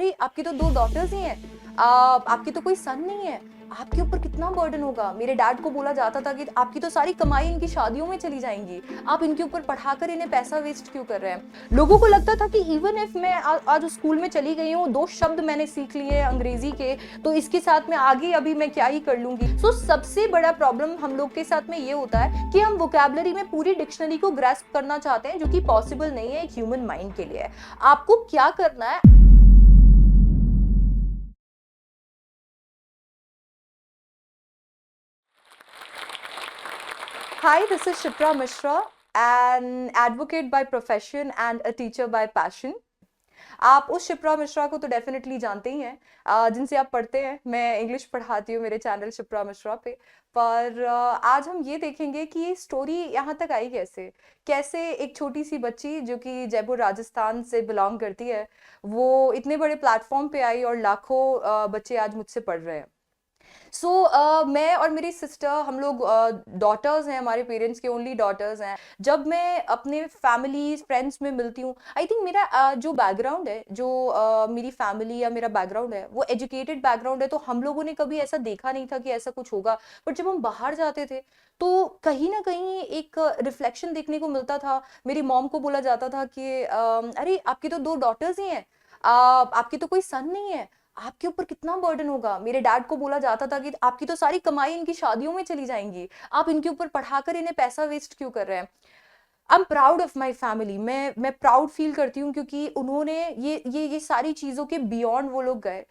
अरे आपकी तो 2 डॉटर्स ही हैं, आपकी तो कोई सन नहीं है, आपके ऊपर कितना बर्डन होगा। मेरे डैड को बोला जाता था कि आपकी तो सारी कमाई इनकी शादियों में चली जाएंगी, आप इनके ऊपर पढ़ाकर इन्हें पैसा वेस्ट क्यों कर रहे हैं। लोगों को लगता था कि इवन इफ मैं आज उस स्कूल में चली गई हूँ, 2 शब्द मैंने सीख लिए अंग्रेजी के, तो इसके साथ में आगे अभी मैं क्या ही कर लूंगी। सो सबसे बड़ा प्रॉब्लम हम लोग के साथ में ये होता है कि हम वोकैबुलरी में पूरी डिक्शनरी को ग्रैस्प करना चाहते हैं, जो कि पॉसिबल नहीं है एक ह्यूमन माइंड के लिए। आपको क्या करना है। Hi, this is Shipra Mishra, an advocate by profession and a teacher by passion. आप उस शिप्रा मिश्रा को तो डेफिनेटली जानते ही हैं, जिनसे आप पढ़ते हैं। मैं इंग्लिश पढ़ाती हूँ मेरे चैनल शिप्रा मिश्रा पे। पर आज हम ये देखेंगे कि ये स्टोरी यहाँ तक आई कैसे। कैसे एक छोटी सी बच्ची जो कि जयपुर राजस्थान से बिलोंग करती है, वो इतने बड़े प्लेटफॉर्म पे आई और लाखों बच्चे आज मुझसे पढ़ रहे हैं। सो मैं और मेरी सिस्टर, हम लोग डॉटर्स हैं, हमारे पेरेंट्स के ओनली डॉटर्स हैं। जब मैं अपने फैमिली फ्रेंड्स में मिलती हूँ, आई थिंक मेरा जो बैकग्राउंड है, जो मेरी फैमिली या मेरा बैकग्राउंड है, वो एजुकेटेड बैकग्राउंड है। तो हम लोगों ने कभी ऐसा देखा नहीं था कि ऐसा कुछ होगा। बट जब हम बाहर जाते थे तो कहीं ना कहीं एक रिफ्लेक्शन देखने को मिलता था। मेरी मॉम को बोला जाता था कि अरे आपकी तो 2 डॉटर्स ही हैं, आपकी तो कोई सन नहीं है, आपके ऊपर कितना बर्डन होगा। मेरे डैड को बोला जाता था कि आपकी तो सारी कमाई इनकी शादियों में चली जाएंगी, आप इनके ऊपर पढ़ाकर इन्हें पैसा वेस्ट क्यों कर रहे हैं। I am proud of my family. मैं प्राउड फील करती हूँ क्योंकि उन्होंने ये सारी चीज़ों के बियॉन्ड वो लोग गए।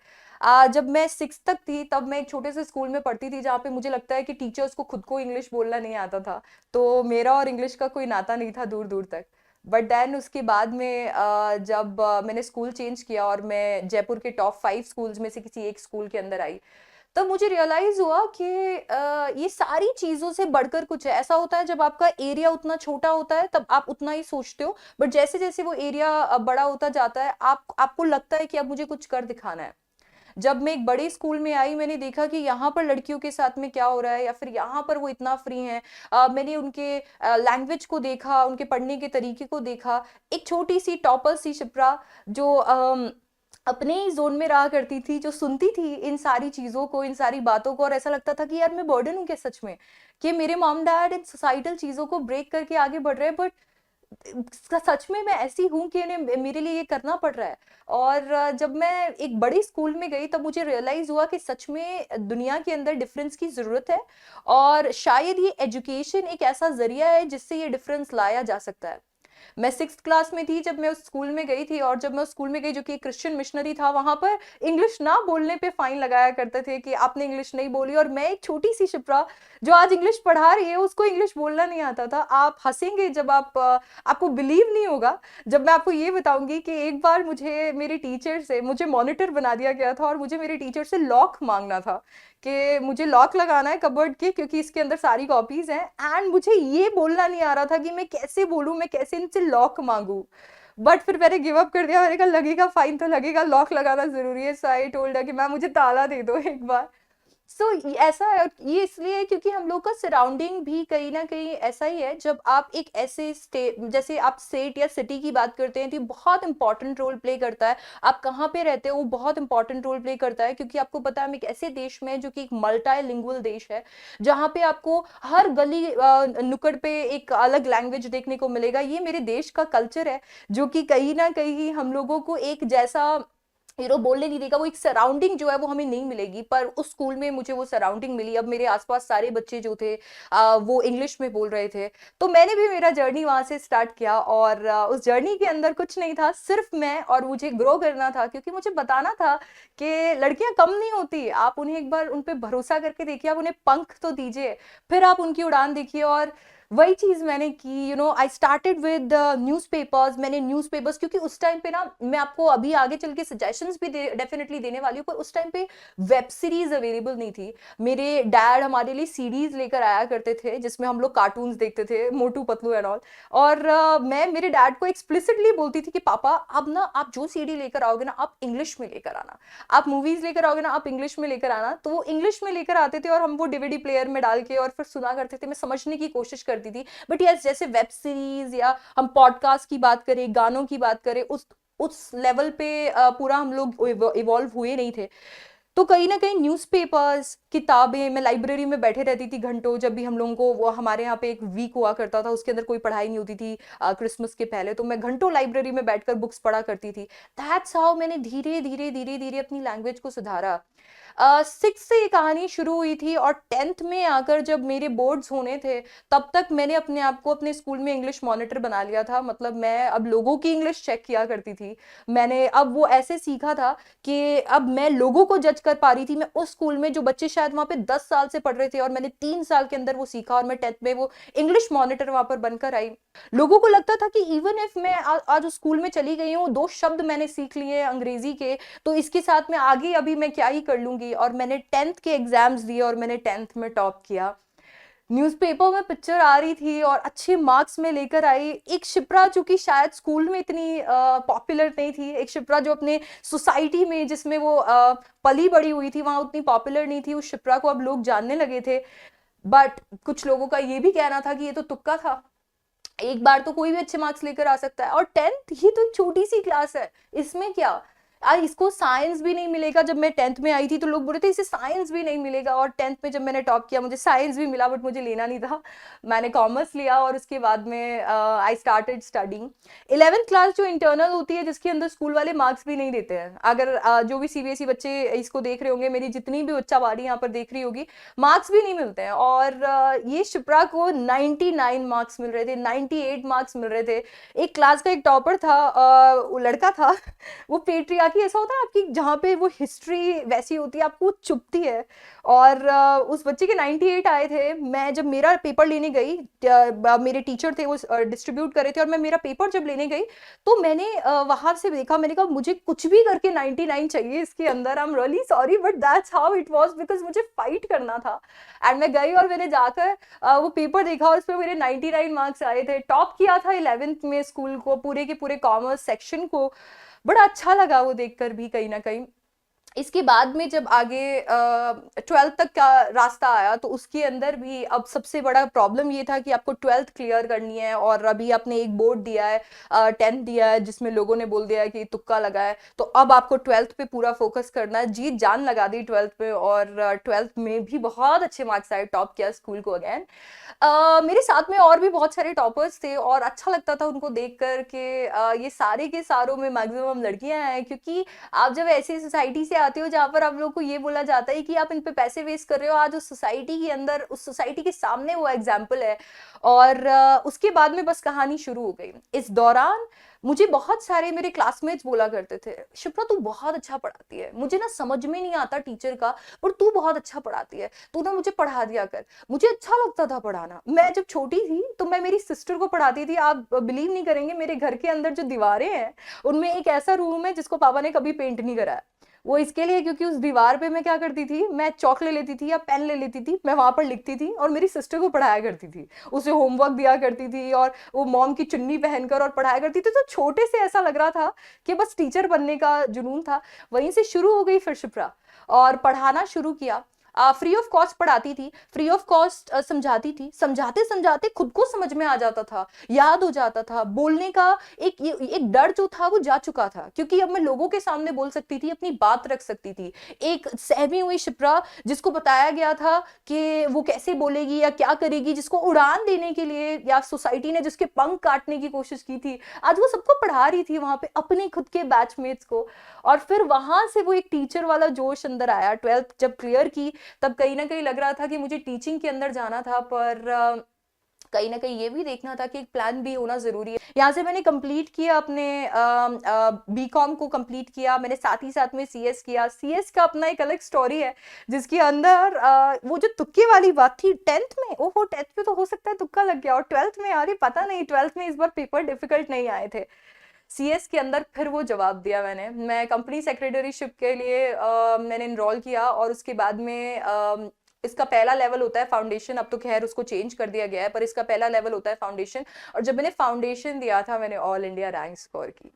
जब मैं 6 तक थी तब मैं एक छोटे से स्कूल में पढ़ती थी, जहाँ पे मुझे लगता है कि टीचर्स को खुद को इंग्लिश बोलना नहीं आता था। तो मेरा और इंग्लिश का कोई नाता नहीं था दूर दूर तक। बट देन उसके बाद में जब मैंने स्कूल चेंज किया और मैं जयपुर के टॉप 5 स्कूल्स में से किसी एक स्कूल के अंदर आई, तब मुझे रियलाइज हुआ कि ये सारी चीजों से बढ़कर कुछ है। ऐसा होता है जब आपका एरिया उतना छोटा होता है तब आप उतना ही सोचते हो, बट जैसे जैसे वो एरिया बड़ा होता जाता है आपको लगता है कि अब मुझे कुछ कर दिखाना है। जब मैं एक बड़े स्कूल में आई, मैंने देखा कि यहाँ पर लड़कियों के साथ में क्या हो रहा है, या फिर यहाँ पर वो इतना फ्री हैं। मैंने उनके लैंग्वेज को देखा, उनके पढ़ने के तरीके को देखा। एक छोटी सी टॉपर सी शिप्रा जो अपने ही जोन में रहा करती थी, जो सुनती थी इन सारी चीजों को, इन सारी बातों को, और ऐसा लगता था कि यार मैं बर्डन हूँ क्या सच में, कि मेरे मॉम डैड इन सोसाइटल चीजों को ब्रेक करके आगे बढ़ रहे हैं, बट सच में मैं ऐसी हूँ कि इन्हें मेरे लिए ये करना पड़ रहा है। और जब मैं एक बड़ी स्कूल में गई तब मुझे रियलाइज हुआ कि सच में दुनिया के अंदर डिफरेंस की जरूरत है, और शायद ये एजुकेशन एक ऐसा जरिया है जिससे ये डिफरेंस लाया जा सकता है। मैं 6th क्लास में थी जब मैं उस स्कूल में गई थी, और जब मैं उस स्कूल में गई जो कि क्रिश्चियन मिशनरी था, वहां पर इंग्लिश ना बोलने पे फाइन लगाया करते थे कि आपने इंग्लिश नहीं बोली। और मैं एक छोटी सी शिप्रा जो आज इंग्लिश पढ़ा रही है, उसको इंग्लिश बोलना नहीं आता था। आप हंसेंगे जब आपको बिलीव नहीं होगा जब मैं आपको ये बताऊंगी कि एक बार मुझे मेरे टीचर से, मुझे मॉनिटर बना दिया गया था और मुझे मेरे टीचर से लॉक मांगना था कि मुझे लॉक लगाना है कबर्ड के, क्योंकि इसके अंदर सारी कॉपीज हैं। एंड मुझे ये बोलना नहीं आ रहा था कि मैं कैसे बोलूं, मैं कैसे इनसे लॉक मांगू। बट फिर मैंने गिव अप कर दिया। मैंने कहा लगेगा फाइन तो लगेगा, लॉक लगाना जरूरी है। सो आई टोल्ड कि मैम मुझे ताला दे दो एक बार। सो ऐसा ये इसलिए है क्योंकि हम लोग का सराउंडिंग भी कहीं ना कहीं ऐसा ही है। जब आप एक ऐसे स्टेट, जैसे आप स्टेट या सिटी की बात करते हैं, तो बहुत इंपॉर्टेंट रोल प्ले करता है। आप कहाँ पे रहते हो वो बहुत इंपॉर्टेंट रोल प्ले करता है, क्योंकि आपको पता है हम एक ऐसे देश में जो कि एक मल्टीलिंगुअल देश है, जहाँ पे आपको हर गली नुक्कड़ पे एक अलग लैंग्वेज देखने को मिलेगा। ये मेरे देश का कल्चर है जो कि कहीं ना कहीं हम लोगों को एक जैसा बोलने नहीं देगा। वो एक सराउंडिंग जो है वो हमें नहीं मिलेगी, पर उस स्कूल में मुझे वो सराउंडिंग मिली। अब मेरे आसपास सारे बच्चे जो थे वो इंग्लिश में बोल रहे थे, तो मैंने भी मेरा जर्नी वहां से स्टार्ट किया। और उस जर्नी के अंदर कुछ नहीं था, सिर्फ मैं, और मुझे ग्रो करना था, क्योंकि मुझे बताना था कि लड़कियां कम नहीं होती। आप उन्हें एक बार उन पर भरोसा करके देखिए, आप उन्हें पंख तो दीजिए, फिर आप उनकी उड़ान देखिए। और वही चीज मैंने की। I started with newspapers. मैंने न्यूज़पेपर्स, क्योंकि उस टाइम पे ना, मैं आपको अभी आगे चल के सजेशंस भी डेफिनेटली देने वाली हूँ, पर उस टाइम पे वेब सीरीज अवेलेबल नहीं थी। मेरे डैड हमारे लिए सीडीज लेकर आया करते थे जिसमें हम लोग कार्टून्स देखते थे, मोटू पतलू एंड ऑल। और मैं मेरे डैड को एक्सप्लिसिटली बोलती थी कि पापा अब ना आप जो सीडी लेकर आओगे ना, आप इंग्लिश में लेकर आना, आप मूवीज लेकर आओगे ना, आप इंग्लिश में लेकर आना। तो वो इंग्लिश में लेकर आते थे और हम वो डीवीडी प्लेयर में डाल के और फिर सुना करते थे। मैं समझने की कोशिश करती थी। बट यस, जैसे वेब सीरीज या हम पॉडकास्ट की बात करें, गानों की बात करें, उस लेवल पे पूरा हम लोग इवॉल्व हुए नहीं थे। तो कहीं ना कहीं न्यूज़पेपर्स, किताबें, मैं लाइब्रेरी में बैठे रहती थी घंटों। जब भी हम लोगों को, वो हमारे यहाँ पे एक वीक हुआ करता था, उसके अंदर कोई पढ़ाई नहीं होती थी क्रिसमस के पहले, तो मैं घंटों लाइब्रेरी में बैठकर बुक्स पढ़ा करती थी। दैट्स हाउ मैंने धीरे धीरे धीरे धीरे अपनी लैंग्वेज को सुधारा। 6 से ये कहानी शुरू हुई थी, और 10th में आकर जब मेरे बोर्ड्स होने थे, तब तक मैंने अपने आप को अपने स्कूल में इंग्लिश मॉनिटर बना लिया था। मतलब मैं अब लोगों की इंग्लिश चेक किया करती थी। मैंने अब वो ऐसे सीखा था कि अब मैं लोगों को जज कर पा रही थी। मैं उस स्कूल में जो बच्चे शायद वहां पे 10 साल से पढ़ रहे थे, और मैंने 3 साल के अंदर वो सीखा, और मैं 10th में वो इंग्लिश मॉनिटर वहां पर बनकर आई। लोगों को लगता था कि इवन इफ मैं आज उस स्कूल में चली गई हूँ, 2 शब्द मैंने सीख लिए अंग्रेजी के, तो इसके साथ में आगे अभी मैं क्या ही कर लूंगी। और मैंने 10th के एग्जाम्स दिए, और मैंने 10th में टॉप किया। न्यूज़पेपर में पिक्चर आ रही थी और अच्छे मार्क्स में लेकर आई। एक शिप्रा जो कि शायद स्कूल में इतनी पॉपुलर नहीं थी, एक शिप्रा जो अपने सोसाइटी में जिसमें वो पली बड़ी हुई थी, वहां उतनी पॉपुलर नहीं थी, उस शिप्रा को अब लोग जानने लगे थे। बट कुछ लोगों का ये भी कहना था कि ये तो तुक्का था, एक बार तो कोई भी अच्छे मार्क्स लेकर आ सकता है, और 10th ये तो एक छोटी सी क्लास है, इसमें क्या। इसको साइंस भी नहीं मिलेगा। जब मैं 10th में आई थी तो लोग बोल रहे थे इसे साइंस भी नहीं मिलेगा, और 10th में जब मैंने टॉप किया मुझे साइंस भी मिला, बट मुझे लेना नहीं था। मैंने कॉमर्स लिया, और उसके बाद में I started studying. 11th class जो इंटरनल होती है, जिसके अंदर स्कूल वाले मार्क्स भी नहीं देते हैं। अगर जो भी सीबीएसई बच्चे इसको देख रहे होंगे, मेरी जितनी भी बच्चा बारी यहाँ पर देख रही होगी, मार्क्स भी नहीं मिलते हैं। और ये शिप्रा को 99 मार्क्स मिल रहे थे, 98 मार्क्स मिल रहे थे। एक क्लास का एक टॉपर था, वो लड़का था। वो पेट्रियार्की ऐसा होता है आपकी, जहाँ पे वो हिस्ट्री वैसी होती है, आपको चुभती है। और उस बच्चे के 98 आए थे। मैं जब मेरा पेपर लेने गई, मेरे टीचर थे वो डिस्ट्रीब्यूट करे थे, और मैं मेरा पेपर जब लेने गई, तो मैंने वहां से देखा, मैंने कहा मुझे कुछ भी करके 99 चाहिए इसके अंदर। I am really sorry, but that's how it was, because मुझे फाइट करना था। एंड मैं गई और मैंने जाकर वो पेपर देखा, और उस पर मेरे 99 मार्क्स आए थे। टॉप किया था 11th में स्कूल को, पूरे के पूरे कॉमर्स सेक्शन को। बड़ा अच्छा लगा वो देखकर भी कहीं ना कहीं। इसके बाद में जब आगे 12th तक का रास्ता आया, तो उसके अंदर भी अब सबसे बड़ा प्रॉब्लम ये था कि आपको 12th क्लियर करनी है, और अभी आपने एक बोर्ड दिया है, 10th दिया है, जिसमें लोगों ने बोल दिया है कि तुक्का लगा है। तो अब आपको 12th पे पूरा फोकस करना है, जीत जान लगा दी 12th पे, और 12th में भी बहुत अच्छे मार्क्स आए, टॉप किया स्कूल को अगेन। मेरे साथ में और भी बहुत सारे टॉपर्स थे, और अच्छा लगता था उनको देख कर के ये सारे के सारों में मैक्सिमम लड़कियां हैं। क्योंकि आप जब ऐसी सोसाइटी से आते हो जहाँ पर आप लोगों को ये बोला जाता है कि आप इन पे पैसे वेस्ट कर रहे हो, आज उस सोसाइटी के अंदर, उस सोसाइटी के सामने वो एग्जाम्पल है। और उसके बाद में बस कहानी शुरू हो गई। इस दौरान मुझे बहुत सारे मेरे क्लासमेट्स बोला करते थे, शिप्रा तू बहुत अच्छा पढ़ाती है, मुझे ना समझ में नहीं आता टीचर का, पर तू बहुत अच्छा पढ़ाती है, तू ना मुझे पढ़ा दिया कर। मुझे अच्छा लगता था पढ़ाना। मैं जब छोटी थी तो मैं मेरी सिस्टर को पढ़ाती थी। आप बिलीव नहीं करेंगे, मेरे घर के अंदर जो दीवारें हैं, उनमें एक ऐसा रूम है जिसको पापा ने कभी पेंट नहीं कराया। वो इसके लिए क्योंकि उस दीवार पे मैं क्या करती थी, मैं चौक ले लेती थी या पेन ले लेती थी, मैं वहां पर लिखती थी और मेरी सिस्टर को पढ़ाया करती थी, उसे होमवर्क दिया करती थी, और वो मॉम की चुन्नी पहनकर और पढ़ाया करती थी। तो छोटे से ऐसा लग रहा था कि बस टीचर बनने का जुनून था। वहीं से शुरू हो गई फिर शिप्रा, और पढ़ाना शुरू किया। फ्री ऑफ कॉस्ट पढ़ाती थी, फ्री ऑफ कॉस्ट समझाती थी। समझाते समझाते खुद को समझ में आ जाता था, याद हो जाता था। बोलने का एक डर जो था वो जा चुका था, क्योंकि अब मैं लोगों के सामने बोल सकती थी, अपनी बात रख सकती थी। एक सहमी हुई शिप्रा, जिसको बताया गया था कि वो कैसे बोलेगी या क्या करेगी, जिसको उड़ान देने के लिए या सोसाइटी ने जिसके पंख काटने की कोशिश की थी, आज वो सबको पढ़ा रही थी वहां पे, अपने खुद के बैचमेट्स को। और फिर वहां से वो एक टीचर वाला जोश अंदर आया। 12th जब क्लियर की, तब कहीं ना कहीं लग रहा था कि मुझे टीचिंग के अंदर जाना था, पर कहीं ना कहीं ये भी देखना था कि एक प्लान भी होना जरूरी है। यहाँ से मैंने कंप्लीट किया अपने बीकॉम को कंप्लीट किया मैंने, साथ ही साथ में सीएस किया। सीएस का अपना एक अलग स्टोरी है, जिसके अंदर वो जो तुक्के वाली बात थी 10th में, ओहो 10th में तो हो सकता है तुक्का लग गया, और 12th में यार पता नहीं, 12th में इस बार पेपर डिफिकल्ट नहीं आए थे। सीएस के अंदर फिर वो जवाब दिया मैंने। मैं कंपनी सेक्रेटरीशिप के लिए मैंने इनरोल किया, और उसके बाद में इसका पहला लेवल होता है फाउंडेशन। अब तो खैर उसको चेंज कर दिया गया है, पर इसका पहला लेवल होता है फाउंडेशन। और जब मैंने फाउंडेशन दिया था, मैंने ऑल इंडिया रैंक स्कोर की।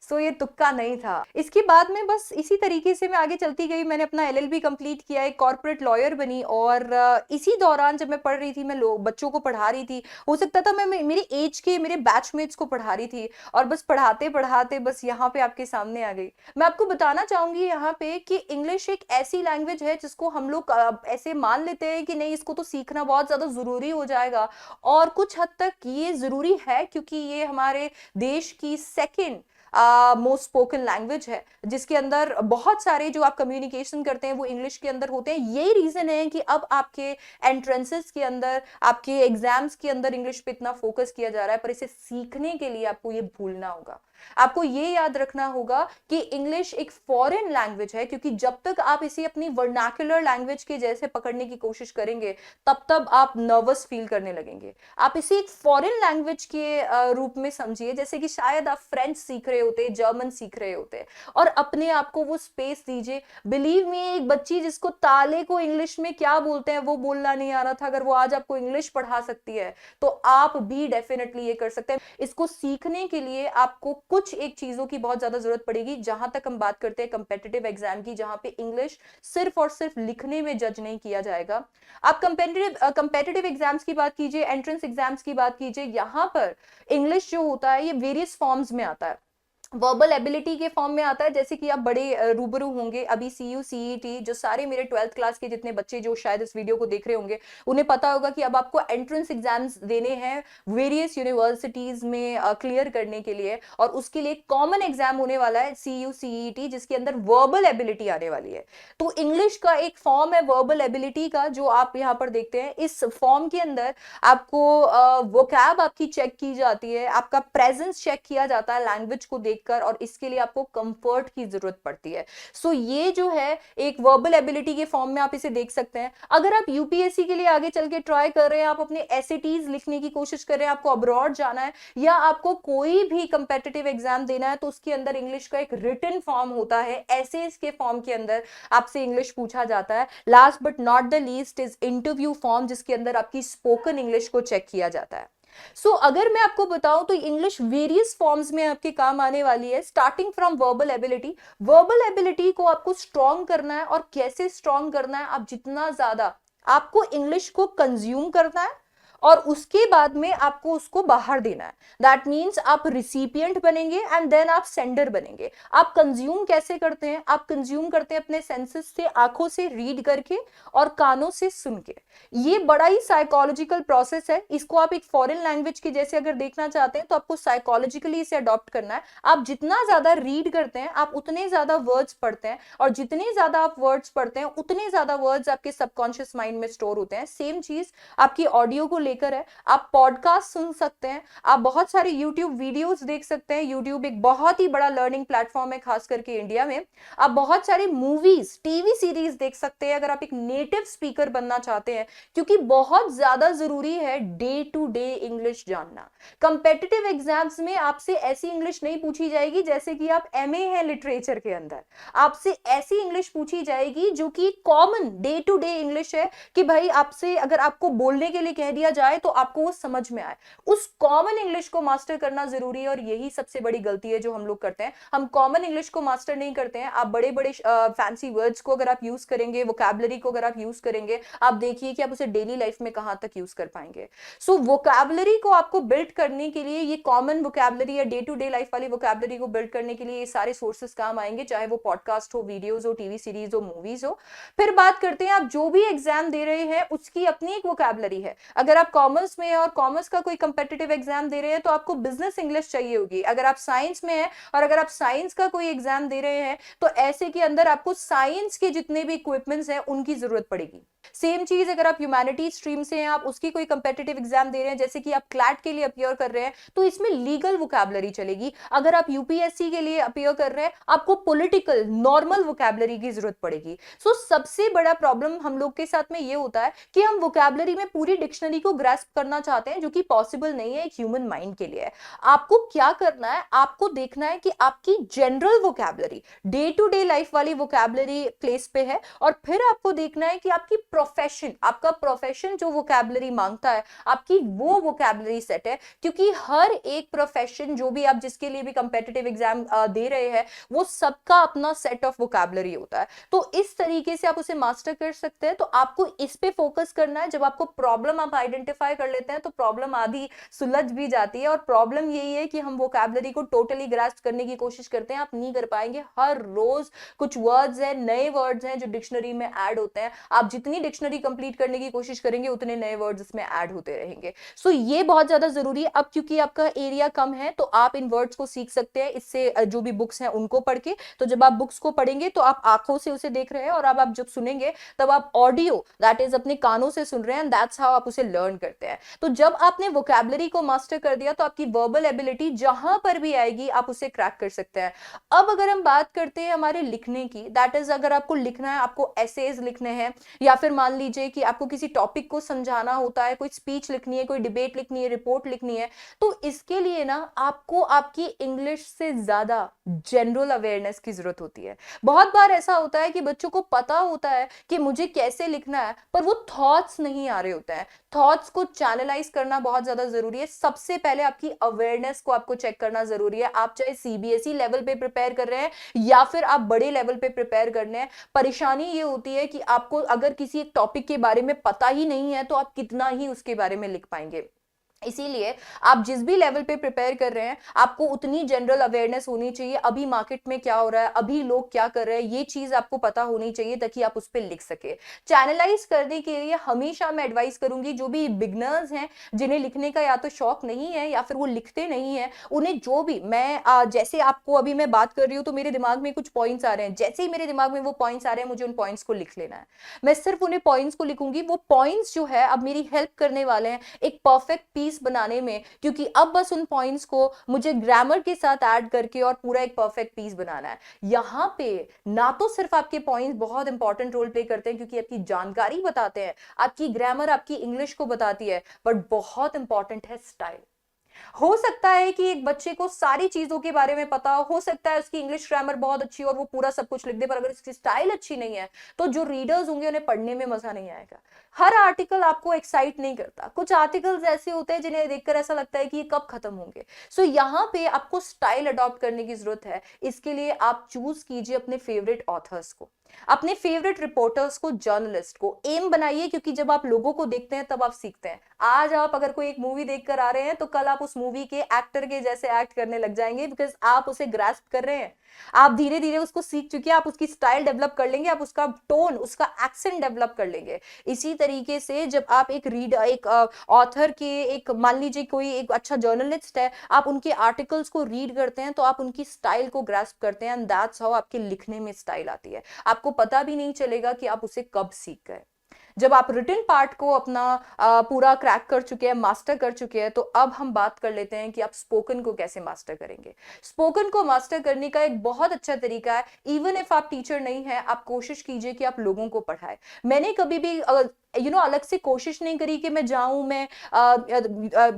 सो ये तुक्का नहीं था। इसके बाद में बस इसी तरीके से मैं आगे चलती गई। मैंने अपना एलएलबी कंप्लीट किया, एक कॉर्पोरेट लॉयर बनी, और इसी दौरान जब मैं पढ़ रही थी, मैं लोग बच्चों को पढ़ा रही थी। हो सकता था मैं मेरी एज के मेरे बैचमेट्स को पढ़ा रही थी, और बस पढ़ाते पढ़ाते बस यहाँ पे आपके सामने आ गई। मैं आपको बताना चाहूंगी यहाँ पे कि इंग्लिश एक ऐसी लैंग्वेज है जिसको हम लोग ऐसे मान लेते हैं कि नहीं, इसको तो सीखना बहुत ज्यादा जरूरी हो जाएगा, और कुछ हद तक ये जरूरी है क्योंकि ये हमारे देश की सेकंड मोस्ट स्पोकन लैंग्वेज है, जिसके अंदर बहुत सारे जो आप कम्युनिकेशन करते हैं वो इंग्लिश के अंदर होते हैं। यही रीजन है कि अब आपके एंट्रेंसेस के अंदर, आपके एग्जाम्स के अंदर इंग्लिश पे इतना फोकस किया जा रहा है। पर इसे सीखने के लिए आपको ये भूलना होगा, आपको ये याद रखना होगा कि इंग्लिश एक फॉरेन लैंग्वेज है, क्योंकि जब तक आप इसे अपनी वर्नाक्युलर लैंग्वेज के जैसे पकड़ने की कोशिश करेंगे तब तक आप नर्वस फील करने लगेंगे। आप इसे एक फॉरेन लैंग्वेज के रूप में समझिए, जैसे कि शायद आप फ्रेंच सीख रहे होते, जर्मन सीख रहे होते, और अपने आप को वो स्पेस दीजिए। बिलीव मी, एक बच्ची जिसको ताले को इंग्लिश में क्या बोलते हैं वो बोलना नहीं आ रहा था, अगर वो आज आपको इंग्लिश पढ़ा सकती है तो आप भी डेफिनेटली ये कर सकते हैं। इसको सीखने के लिए आपको कुछ एक चीजों की बहुत ज्यादा जरूरत पड़ेगी। जहां तक हम बात करते हैं कंपेटिटिव एग्जाम की, जहां पे इंग्लिश सिर्फ और सिर्फ लिखने में जज नहीं किया जाएगा। आप कंपेटिटिव एग्जाम्स की बात कीजिए, एंट्रेंस एग्जाम्स की बात कीजिए, यहां पर इंग्लिश जो होता है ये वेरियस फॉर्म्स में आता है। वर्बल एबिलिटी के फॉर्म में आता है, जैसे कि आप बड़े रूबरू होंगे अभी सीयू सीईटी, जो सारे मेरे 12th क्लास के जितने बच्चे जो शायद इस वीडियो को देख रहे होंगे उन्हें पता होगा कि अब आपको एंट्रेंस एग्जाम्स देने हैं वेरियस यूनिवर्सिटीज में क्लियर करने के लिए, और उसके लिए कॉमन एग्जाम होने वाला है सीयू सीईटी, जिसके अंदर वर्बल एबिलिटी आने वाली है। तो इंग्लिश का एक फॉर्म है वर्बल एबिलिटी का, जो आप यहाँ पर देखते हैं। इस फॉर्म के अंदर आपको वोकैब आपकी चेक की जाती है, आपका प्रेजेंस चेक किया जाता है लैंग्वेज को देख कर, और इसके लिए आपको कंफर्ट की जरूरत पड़ती है। सो ये जो है एक वर्बल एबिलिटी के फॉर्म में आप इसे देख सकते हैं। अगर आप यूपीएससी के लिए आगे चल के ट्राई कर रहे हैं, आप अपने एसएटीज लिखने की कोशिश कर रहे हैं, आपको अब्रॉड जाना है, या आपको कोई भी कंपेटिटिव एग्जाम देना है, तो उसके अंदर इंग्लिश का एक रिटन फॉर्म होता है। एसेस के फॉर्म के अंदर आपसे इंग्लिश पूछा जाता है। Last but not the least is interview form, जिसके अंदर आपकी स्पोकन इंग्लिश को चेक किया जाता है। अगर मैं आपको बताऊं तो इंग्लिश वेरियस फॉर्म्स में आपके काम आने वाली है, starting from verbal ability. Verbal ability को आपको स्ट्रॉन्ग करना है, और कैसे स्ट्रॉन्ग करना है, आप जितना ज्यादा आपको इंग्लिश को कंज्यूम करना है और उसके बाद में आपको उसको बाहर देना है। दैट मीन्स आप रिसिपिएंट बनेंगे एंड देन आप सेंडर बनेंगे। आप कंज्यूम कैसे करते हैं? आप कंज्यूम करते हैं अपने सेंसेस से, आंखों से रीड करके और कानों से सुन के। ये बड़ा ही साइकोलॉजिकल प्रोसेस है। इसको आप एक फॉरेन लैंग्वेज के जैसे अगर देखना चाहते हैं तो आपको साइकोलॉजिकली इसे अडॉप्ट करना है। आप जितना ज्यादा रीड करते हैं आप उतने ज्यादा वर्ड्स पढ़ते हैं, और जितने ज्यादा आप वर्ड्स पढ़ते हैं उतने ज्यादा वर्ड्स आपके सबकॉन्शियस माइंड में स्टोर होते हैं। सेम चीज आपकी ऑडियो को लेकर है। आप पॉडकास्ट सुन सकते हैं, आप बहुत सारे यूट्यूब वीडियोस देख सकते हैं। यूट्यूब एक बहुत ही बड़ा लर्निंग प्लेटफॉर्म है, खास करके इंडिया में। आप बहुत सारे मूवीज, टीवी सीरीज देख सकते हैं अगर आप एक नेटिव स्पीकर बनना चाहते हैं, क्योंकि बहुत ज्यादा जरूरी है डे टू डे इंग्लिश जानना। कंपेटिटिव एग्जाम्स में आपसे ऐसी इंग्लिश नहीं पूछी जाएगी जैसे कि आप एमए है लिटरेचर के अंदर। आपसे ऐसी इंग्लिश पूछी जाएगी जो कि common day to day English है, कि भाई आपसे अगर आपको बोलने के लिए कह दिया जाए तो आपको वो समझ में आए। उस कॉमन इंग्लिश को मास्टर करना जरूरी है, और यही सबसे बड़ी गलती है जो हम लोग करते हैं। हम कॉमन इंग्लिश को मास्टर नहीं करते हैं। आप बड़े बड़े फैंसी वर्ड्स को अगर आप यूज करेंगे, वोकैबुलरी को अगर आप यूज करेंगे, आप देखिए कि आप उसे डेली लाइफ में कहां तक यूज कर पाएंगे। वोकैबुलरी को आपको बिल्ड करने के लिए, ये कॉमन वोकैबुलरी या डे टू डे लाइफ वाली वोकैबुलरी को बिल्ड करने के लिए ये सारे सोर्सेस काम आएंगे, चाहे वो पॉडकास्ट हो, वीडियोज हो, टीवी सीरीज हो, मूवीज हो। फिर बात करते हैं, आप जो भी एग्जाम दे रहे हैं उसकी अपनी एक वोकैबुलरी है। अगर आप कॉमर्स में है और कॉमर्स का कोई कंपेटिटिव एग्जाम दे रहे हैं तो आपको बिजनेस इंग्लिश चाहिए होगी। अगर आप साइंस में है और अगर आप साइंस का कोई एग्जाम दे रहे हैं तो ऐसे के अंदर आपको साइंस के जितने भी इक्विपमेंट्स हैं उनकी जरूरत पड़ेगी। सेम चीज अगर आप ह्यूमैनिटीज स्ट्रीम से हैं, आप उसकी कोई कंपेटिटिव एग्जाम दे रहे हैं, जैसे कि आप क्लैट के लिए अपीयर कर रहे हैं, तो इसमें लीगल वोकैबुलरी चलेगी। अगर आप यूपीएससी के लिए अपीयर कर रहे हैं, आपको पॉलिटिकल नॉर्मल वोकैबुलरी की जरूरत पड़ेगी। सबसे बड़ा प्रॉब्लम हम लोग के साथ में ये होता है कि हम वोकैबुलरी में पूरी डिक्शनरी को ग्रैस्प करना चाहते हैं, जो कि पॉसिबल नहीं है एक ह्यूमन माइंड के लिए। आपको क्या करना है, आपको देखना है कि आपकी general vocabulary, day to day life वाली वोकैबुलरी प्लेस पे है, और फिर आपको देखना है कि आपकी प्रोफेशन, आपका प्रोफेशन जो वोकैबुलरी मांगता है, आपकी वो वोकैबुलरी सेट है। क्योंकि हर एक प्रोफेशन, जो भी आप जिसके लिए भी कंपेटिटिव एग्जाम दे रहे हैं, वो सबका अपना सेट ऑफ वोकैबुलरी होता है। तो इस तरीके से आप उसे मास्टर कर सकते हैं। तो आपको इस पे फोकस करना है। जब आपको प्रॉब्लम आप आइडेंटिफाई कर लेते हैं, तो प्रॉब्लम आधी सुलझ भी जाती है। और प्रॉब्लम यही है कि हम वोकैबुलरी को टोटली ग्रास्प करने की कोशिश करते हैं, आप नहीं कर पाएंगे। हर रोज कुछ वर्ड्स हैं, नए वर्ड्स हैं जो डिक्शनरी में ऐड होते हैं। आप जितनी डिक्शनरी कंप्लीट करने की कोशिश करेंगे, उतने नए वर्ड्स इसमें ऐड होते रहेंगे। सो ये बहुत ज्यादा जरूरी है। अब क्योंकि आपका एरिया कम है, तो आप इन वर्ड्स को सीख सकते हैं इससे, जो भी बुक्स हैं उनको पढ़ के। तो जब आप बुक्स को पढ़ेंगे, तो आप आंखों से उसे देख रहे हैं, और अब आप जब सुनेंगे, तब आप ऑडियो, दैट इज अपने कानों से सुन रहे हैं, एंड दैट्स हाउ आप उसे लर्न करते हैं। तो जब आपने वोकैबुलरी को मास्टर कर दिया, तो आपकी वर्बल एबिलिटी जहां पर भी आएगी, आप उसे क्रैक कर सकते हैं। अब अगर हम बात करते हैं हमारे लिखने की, दैट इज अगर आपको लिखना है, आपको एसेज लिखने हैं, या फिर मान लीजिए कि आपको किसी टॉपिक को समझाना होता है, कोई स्पीच लिखनी है, कोई डिबेट लिखनी है, रिपोर्ट लिखनी है, तो इसके लिए ना आपको आपकी इंग्लिश से ज्यादा जनरल अवेयरनेस की जरूरत होती है। बहुत बार ऐसा होता है कि बच्चों को पता होता है कि मुझे कैसे लिखना है, पर वो थॉट्स नहीं आ रहे होते हैं। थॉट्स को चैनलाइज करना बहुत ज्यादा जरूरी है। सबसे पहले आपकी अवेयरनेस को आपको चेक करना जरूरी है। आप चाहे सीबीएसई लेवल पे प्रिपेयर कर रहे हैं, या फिर आप बड़े लेवल पे प्रिपेयर करने हैं, परेशानी ये होती है कि आपको अगर किसी एक टॉपिक के बारे में पता ही नहीं है, तो आप कितना ही उसके बारे में लिख पाएंगे। इसीलिए आप जिस भी लेवल पे प्रिपेयर कर रहे हैं, आपको उतनी जनरल अवेयरनेस होनी चाहिए। अभी मार्केट में क्या हो रहा है, अभी लोग क्या कर रहे हैं, ये चीज आपको पता होनी चाहिए, ताकि आप उस पर लिख सके। चैनलाइज करने के लिए हमेशा मैं एडवाइस करूंगी, जो भी बिगनर्स हैं, जिन्हें लिखने का या तो शौक नहीं है, या फिर वो लिखते नहीं है, उन्हें जो भी मैं जैसे आपको अभी मैं बात कर रही हूँ, तो मेरे दिमाग में कुछ पॉइंट्स आ रहे हैं, जैसे ही मेरे दिमाग में वो पॉइंट्स आ रहे हैं, मुझे उन पॉइंट्स को लिख लेना है। मैं सिर्फ उन्हें पॉइंट्स को लिखूंगी। वो पॉइंट्स जो है अब मेरी हेल्प करने वाले हैं एक परफेक्ट पीस बनाने में, क्योंकि अब बस उन पॉइंट्स को मुझे ग्रामर के साथ ऐड करके और पूरा एक परफेक्ट पीस बनाना है। यहां पे ना तो सिर्फ आपके पॉइंट्स बहुत इंपॉर्टेंट रोल प्ले करते हैं, क्योंकि आपकी जानकारी बताते हैं, आपकी ग्रामर आपकी इंग्लिश को बताती है, बट बहुत इंपॉर्टेंट है स्टाइल। हो सकता है कि एक बच्चे को सारी चीजों के बारे में पता हो सकता है उसकी इंग्लिश ग्रामर बहुत अच्छी और वो पूरा सब कुछ लिख दे, पर अगर उसकी स्टाइल अच्छी नहीं है, तो जो रीडर्स होंगे उन्हें पढ़ने में मजा नहीं आएगा। हर आर्टिकल आपको एक्साइट नहीं करता। कुछ आर्टिकल्स ऐसे होते हैं जिन्हें देखकर ऐसा लगता है कि ये कब खत्म होंगे। सो यहाँ पे आपको स्टाइल अडॉप्ट करने की जरूरत है। इसके लिए आप चूज कीजिए अपने फेवरेट ऑथर्स को, अपने फेवरेट रिपोर्टर्स को, जर्नलिस्ट को एम बनाइए, क्योंकि जब आप लोगों को देखते हैं तब आप सीखते हैं। आज आप अगर कोई एक मूवी देखकर आ रहे हैं, तो कल आप उस मूवी के एक्टर के जैसे एक्ट करने लग जाएंगे, बिकॉज आप उसे ग्रास्प कर रहे हैं। आप धीरे धीरे उसको सीख चुके हैं, आप उसकी स्टाइल डेवलप कर लेंगे, आप उसका टोन, उसका एक्सेंट डेवलप कर लेंगे। इसी तरीके से जब आप एक रीडर, एक ऑथर के, एक मान लीजिए कोई एक अच्छा जर्नलिस्ट है, आप उनके आर्टिकल्स को रीड करते हैं, तो आप उनकी स्टाइल को ग्रास्प करते हैं, एंड दैट्स हाउ आपके लिखने में स्टाइल आती है। आपको पता भी नहीं चलेगा कि आप उसे कब सीख गए। जब आप रिटन पार्ट को अपना पूरा क्रैक कर चुके हैं, मास्टर कर चुके हैं, तो अब हम बात कर लेते हैं कि आप स्पोकन को कैसे मास्टर करेंगे। स्पोकन को मास्टर करने का एक बहुत अच्छा तरीका है, इवन इफ आप टीचर नहीं है, आप कोशिश कीजिए कि आप लोगों को पढ़ाएं। मैंने कभी भी अलग से कोशिश नहीं करी कि मैं जाऊं, मैं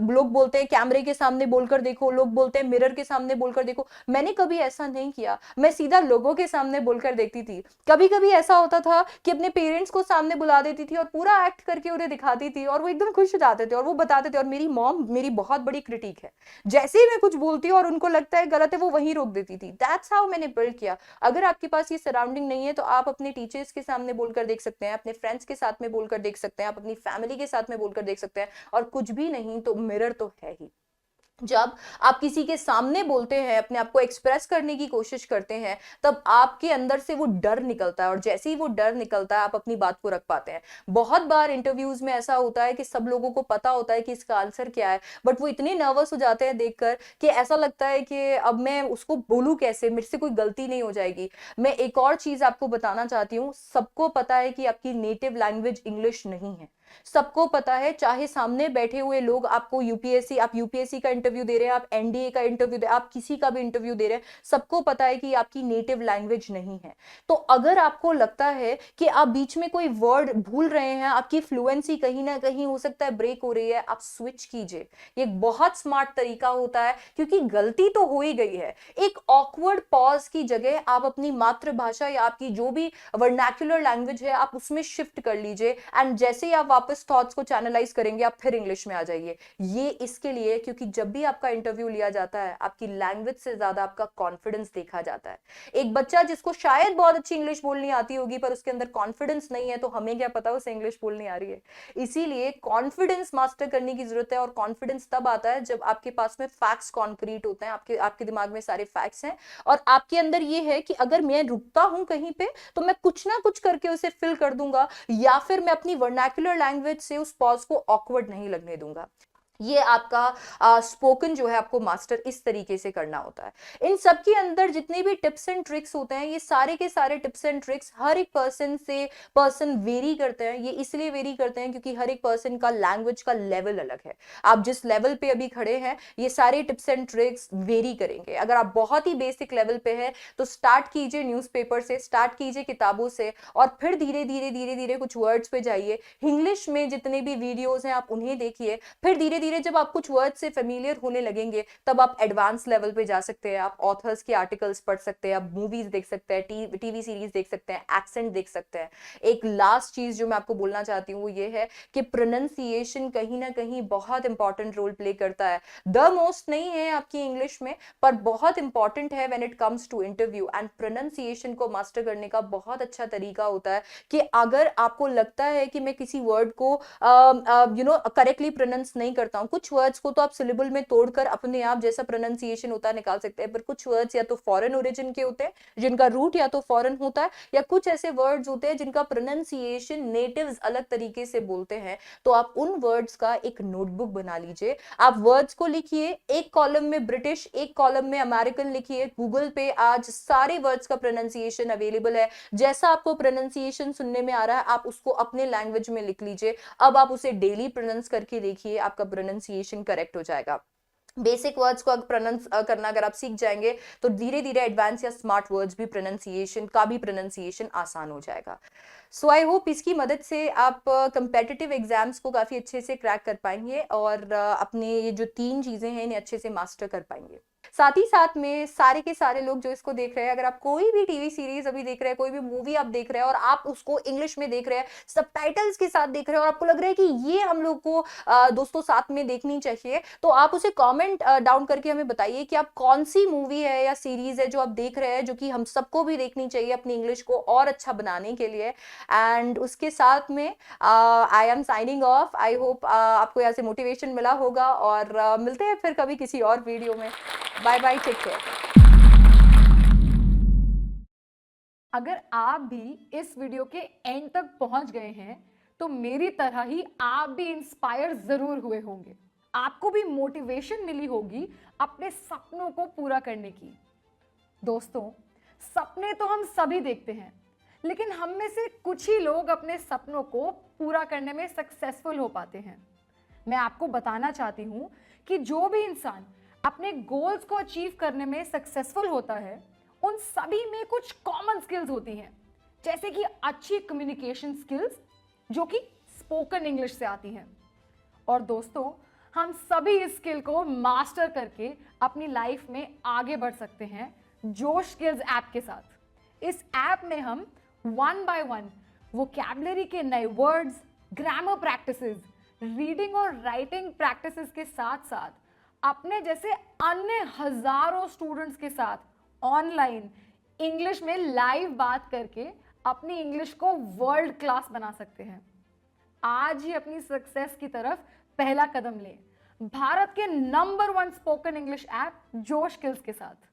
लोग बोलते हैं कैमरे के सामने बोलकर देखो, लोग बोलते हैं मिरर के सामने बोलकर देखो, मैंने कभी ऐसा नहीं किया। मैं सीधा लोगों के सामने बोलकर देखती थी। कभी कभी ऐसा होता था कि अपने पेरेंट्स को सामने बुला देती थी और पूरा एक्ट करके उन्हें दिखाती थी, और वो एकदम खुश हो जाते थे और वो बताते थे। और मेरी मॉम मेरी बहुत बड़ी क्रिटिक है, जैसे ही मैं कुछ बोलती हूँ और उनको लगता है गलत है, वो वहीं रोक देती थी। दैट्स हाउ मैंने बिल्ड किया। अगर आपके पास ये सराउंडिंग नहीं है, तो आप अपने टीचर्स के सामने बोलकर देख सकते हैं, अपने फ्रेंड्स के साथ में बोलकर देख सकते हैं, आप अपनी फैमिली के साथ में बोलकर देख सकते हैं, और कुछ भी नहीं तो मिरर तो है ही। जब आप किसी के सामने बोलते हैं, अपने आप को एक्सप्रेस करने की कोशिश करते हैं, तब आपके अंदर से वो डर निकलता है, और जैसे ही वो डर निकलता है, आप अपनी बात को रख पाते हैं। बहुत बार इंटरव्यूज में ऐसा होता है कि सब लोगों को पता होता है कि इसका आंसर क्या है, बट वो इतने नर्वस हो जाते हैं देखकर कि ऐसा लगता है कि अब मैं उसको बोलूं कैसे, मेरे से कोई गलती नहीं हो जाएगी। मैं एक और चीज आपको बताना चाहती हूँ, सबको पता है कि आपकी नेटिव लैंग्वेज इंग्लिश नहीं है, सबको पता है, चाहे सामने बैठे हुए लोग आपको यूपीएससी, आप यूपीएससी का इंटरव्यू दे रहे हैं, आप एनडीए का इंटरव्यू दे, आप किसी का भी इंटरव्यू दे रहे हैं, सबको पता है कि आपकी नेटिव लैंग्वेज नहीं है। तो अगर आपको लगता है कि आप बीच में कोई वर्ड भूल रहे हैं, आपकी फ्लुएंसी कहीं ना कहीं हो सकता है ब्रेक हो रही है, आप स्विच कीजिए। ये एक बहुत स्मार्ट तरीका होता है, क्योंकि गलती तो हो ही गई है। एक ऑकवर्ड पॉज की जगह आप अपनी मातृभाषा या आपकी जो भी वर्नाक्युलर लैंग्वेज है आप उसमें शिफ्ट कर लीजिए, एंड जैसे ही आप वापस थॉट्स को चैनलाइज करेंगे आप फिर इंग्लिश में आ जाइए। ये इसके लिए, क्योंकि जब भी आपका इंटरव्यू लिया जाता है आपकी लैंग्वेज से ज्यादा आपका कॉन्फिडेंस देखा जाता है। एक बच्चा जिसको शायद बहुत अच्छी इंग्लिश बोलनी आती होगी पर उसके अंदर कॉन्फिडेंस नहीं है, तो हमें क्या पता उसे इंग्लिश बोलनी आ रही है। इसीलिए कॉन्फिडेंस मास्टर करने की जरूरत है, और कॉन्फिडेंस तब आता है जब आपके पास में फैक्ट्स कॉन्क्रीट होते हैं, आपके आपके दिमाग में सारे फैक्ट्स हैं, और आपके अंदर ये है कि अगर मैं रुकता हूं कहीं पे तो मैं कुछ ना कुछ करके उसे फिल कर दूंगा, या फिर मैं अपनी वर्नाक्युलर लैंग्वेज से उस पॉज को ऑकवर्ड नहीं लगने दूंगा। ये आपका स्पोकन जो है आपको मास्टर इस तरीके से करना होता है। इन सब के अंदर जितने भी टिप्स एंड ट्रिक्स होते हैं, ये सारे के सारे टिप्स एंड ट्रिक्स हर एक पर्सन से पर्सन वेरी करते हैं। ये इसलिए वेरी करते हैं क्योंकि हर एक पर्सन का लैंग्वेज का लेवल अलग है। आप जिस लेवल पे अभी खड़े हैं ये सारे टिप्स एंड ट्रिक्स वेरी करेंगे। अगर आप बहुत ही बेसिक लेवल पे है तो स्टार्ट कीजिए न्यूज़पेपर से, स्टार्ट कीजिए किताबों से, और फिर धीरे धीरे धीरे धीरे कुछ वर्ड्स पे जाइए। इंग्लिश में जितने भी वीडियोज हैं आप उन्हें देखिए, फिर धीरे धीरे जब आप कुछ वर्ड से फेमिलियर होने लगेंगे तब आप एडवांस लेवल पे जा सकते हैं। आप ऑथर्स के आर्टिकल्स पढ़ सकते हैं, आप मूवीज देख सकते हैं, टीवी सीरीज देख सकते हैं, एक्सेंट देख सकते हैं। एक लास्ट चीज जो मैं आपको बोलना चाहती हूँ वो ये है कि प्रोनाउंसिएशन कहीं ना कहीं बहुत इंपॉर्टेंट रोल प्ले करता है। द मोस्ट नहीं है आपकी इंग्लिश में, पर बहुत इंपॉर्टेंट है when it comes to interview. And pronunciation को मास्टर करने का बहुत अच्छा तरीका होता है कि अगर आपको लगता है कि मैं किसी वर्ड को करेक्टली प्रोनाउंस नहीं करता हूं, कुछ वर्ड्स को तो आप सिलेबल में तोड़कर अपने आप जैसा प्रोनाउंसिएशन होता है निकाल सकते हैं, पर कुछ वर्ड्स या तो फॉरेन ओरिजिन के होते हैं जिनका रूट या तो फॉरेन होता है, या कुछ ऐसे वर्ड्स होते हैं जिनका प्रोनाउंसिएशन नेटिव्स अलग तरीके से बोलते हैं। तो आप उन वर्ड्स का एक नोटबुक बना लीजिए, आप वर्ड्स को लिखिए, एक कॉलम में ब्रिटिश, एक कॉलम में अमेरिकन लिखिए। गूगल पे आज सारे वर्ड्स का प्रोनाउंसिएशन अवेलेबल है, जैसा आपको प्रोनाउंसिएशन सुनने में आ रहा है आप उसको अपने लैंग्वेज में लिख लीजिए। अब आप उसे डेली प्रोनाउंस करके देखिए, आपका प्रोनाउंसिएशन करेक्ट हो जाएगा। बेसिक वर्ड्स को प्रोनाउंस करना अगर आप सीख जाएंगे तो धीरे धीरे एडवांस या स्मार्ट वर्ड्स भी प्रोनाउंसिएशन आसान हो जाएगा। सो आई होप इसकी मदद से आप कंपेटिटिव एग्जाम्स को काफी अच्छे से क्रैक कर पाएंगे, और अपने ये जो 3 चीजें हैं इन्हें अच्छे से मास्टर कर पाएंगे। साथ ही साथ में सारे के सारे लोग जो इसको देख रहे हैं, अगर आप कोई भी टीवी सीरीज अभी देख रहे हैं, कोई भी मूवी आप देख रहे हैं और आप उसको इंग्लिश में देख रहे हैं, सबटाइटल्स के साथ देख रहे हैं, और आपको लग रहा है कि ये हम लोग को दोस्तों साथ में देखनी चाहिए, तो आप उसे कमेंट डाउन करके हमें बताइए कि आप कौन सी मूवी है या सीरीज है जो आप देख रहे हैं, जो कि हम सबको भी देखनी चाहिए अपनी इंग्लिश को और अच्छा बनाने के लिए। एंड उसके साथ में I am signing off. I hope आपको यहाँ से मोटिवेशन मिला होगा, और मिलते हैं फिर कभी किसी और वीडियो में। Bye bye, take care. अगर आप भी इस वीडियो के एंड तक पहुंच गए हैं तो मेरी तरह ही आप भी इंस्पायर जरूर हुए होंगे, आपको भी मोटिवेशन मिली होगी अपने सपनों को पूरा करने की। दोस्तों, सपने तो हम सभी देखते हैं, लेकिन हम में से कुछ ही लोग अपने सपनों को पूरा करने में सक्सेसफुल हो पाते हैं। मैं आपको बताना चाहती हूं कि जो भी इंसान अपने गोल्स को अचीव करने में सक्सेसफुल होता है उन सभी में कुछ कॉमन स्किल्स होती हैं, जैसे कि अच्छी कम्युनिकेशन स्किल्स जो कि स्पोकन इंग्लिश से आती हैं। और दोस्तों, हम सभी इस स्किल को मास्टर करके अपनी लाइफ में आगे बढ़ सकते हैं जोश स्किल्स ऐप के साथ। इस ऐप में हम 1 by 1 वोकैबुलरी के नए वर्ड्स, ग्रामर प्रैक्टिसेस, रीडिंग और राइटिंग प्रैक्टिसेस के साथ साथ अपने जैसे अन्य हजारों स्टूडेंट्स के साथ ऑनलाइन इंग्लिश में लाइव बात करके अपनी इंग्लिश को वर्ल्ड क्लास बना सकते हैं। आज ही अपनी सक्सेस की तरफ पहला कदम लें भारत के नंबर 1 स्पोकन इंग्लिश ऐप जोश स्किल्स के साथ।